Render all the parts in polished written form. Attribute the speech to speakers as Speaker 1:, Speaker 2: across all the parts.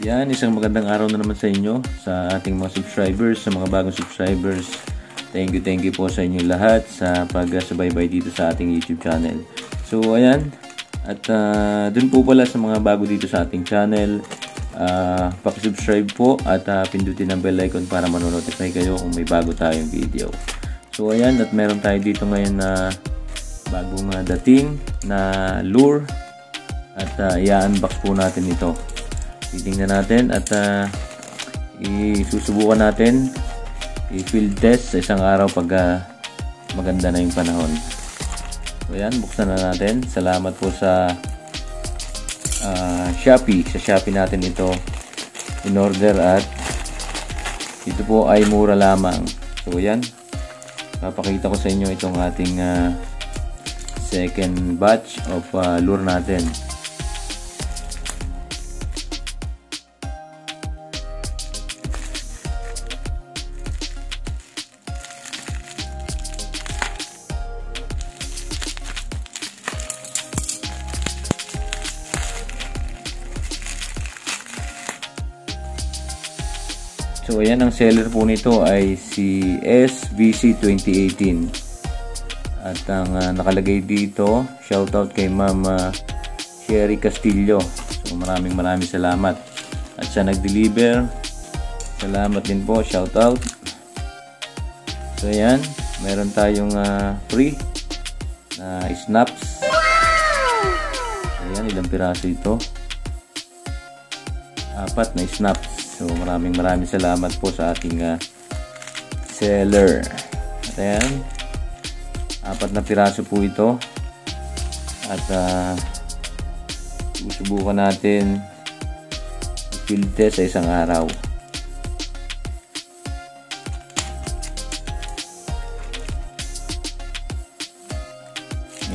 Speaker 1: Yan, isang magandang araw na naman sa inyo, sa ating mga subscribers, sa mga bagong subscribers. Thank you po sa inyo lahat sa pag-subaybay dito sa ating YouTube channel. So ayan, at dun po pala sa mga bago dito sa ating channel, paki-subscribe po at pindutin ang bell icon para manonotify kayo kung may bago tayong video. So ayan, at meron tayo dito ngayon na bagong dating na lure at i-unbox po natin ito. Titingnan natin at isusubukan natin i-field test sa isang araw pag maganda na yung panahon. So yan, buksan na natin. Salamat po sa Shopee. Sa Shopee natin ito in order at ito po ay mura lamang. So yan, papakita ko sa inyo itong ating second batch of lure natin. So ayan, ang seller po nito ay si SVC 2018. At ang nakalagay dito, shoutout kay Ma'am Sherry Castillo. So maraming salamat. At siya nag-deliver. Salamat din po, shoutout. So ayan, meron tayong free na snaps. Ayan, ilang piraso ito? 4 na snaps. So maraming salamat po sa ating seller. At ayan, 4 na piraso po ito. At susubukan natin i-field test sa isang araw.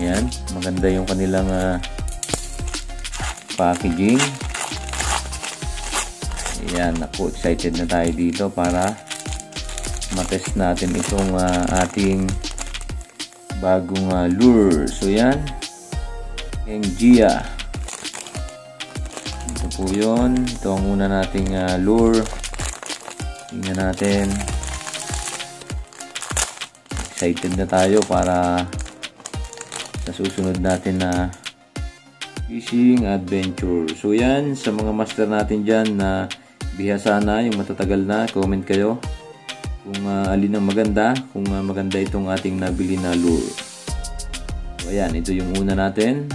Speaker 1: Ayan, maganda yung kanilang packaging. Ayan, ako, excited na tayo dito para matest natin itong ating bagong lure. So yan, Engia. Ito po yun. Ito ang una nating lure. Tingnan natin. Excited na tayo para sa susunod natin na fishing adventure. So yan, sa mga master natin dyan na bihasa na, yung matatagal na, comment kayo kung alin ang maganda, kung maganda itong ating nabili na lure. So ayan, ito yung una natin.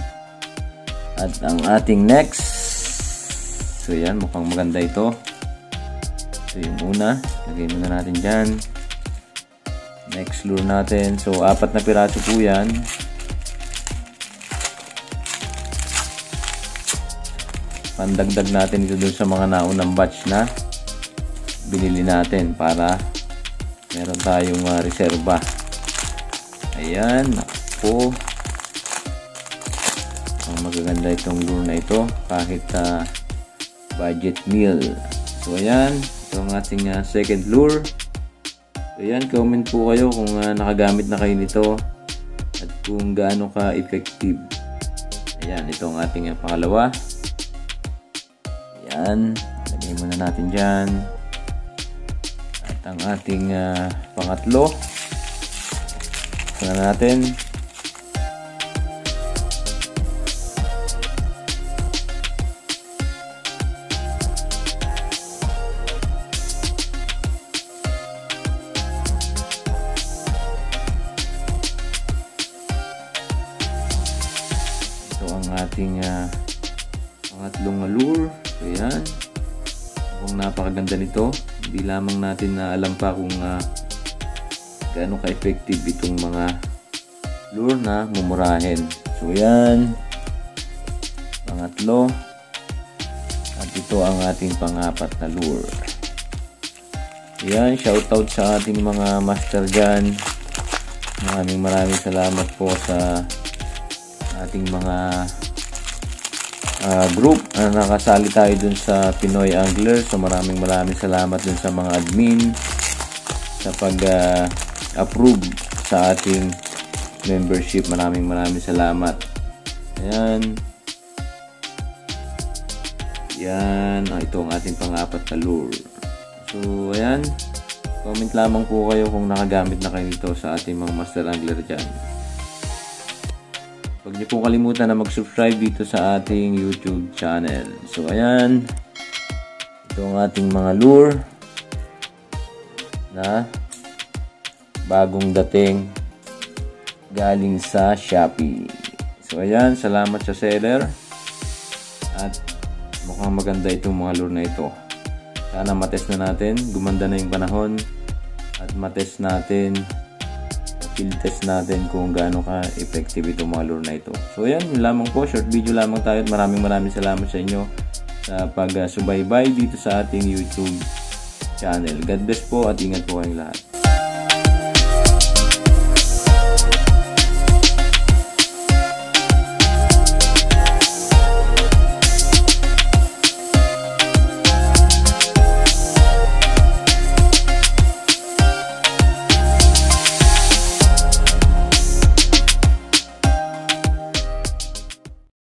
Speaker 1: At ang ating next, so ayan, mukhang maganda ito. Ito yung una, lagay muna natin dyan. Next lure natin, so 4 na piraso po yan. Pandagdag natin ito dun sa mga naunang batch na binili natin para meron tayong reserba. Ayan, ako. Ang magaganda itong lure na ito kahit budget meal. So ayan, ito ang ating second lure. So ayan, comment po kayo kung nakagamit na kayo nito at kung gaano ka effective. Ayan, ito ang ating pangalawa. Yan, lagay muna natin dyan. At ang ating pangatlo, saan natin? Ito ang ating pangatlong lure. So yan, kung napakaganda nito, hindi lamang natin na alam pa kung gaano ka-effective itong mga lure na mumurahin. So yan, pangatlo, at ito ang ating pang-4 na lure. Yan, shoutout sa ating mga master dyan. Maraming salamat po sa ating mga group na nakasali tayo dun sa Pinoy Angler. So maraming salamat dun sa mga admin sa pag-approve sa ating membership. Maraming salamat. Ayan. Yan, ito ang ating pang-apat na lure. So, ayan. Comment lamang po kayo kung nakagamit na kayo ito sa ating mga master angler dyan. Huwag niyo pong kalimutan na mag-subscribe dito sa ating YouTube channel. So, ayan. Ito ang ating mga lure na bagong dating galing sa Shopee. So, ayan. Salamat sa seller. At mukhang maganda itong mga lure na ito. Sana matest na natin. Gumanda na yung panahon. At matest natin, field test natin kung gaano ka-effective itong mga lure na ito. So yan, yun lamang po. Short video lamang tayo at maraming salamat sa inyo sa pag-subaybay dito sa ating YouTube channel. God bless po at ingat po kayong lahat.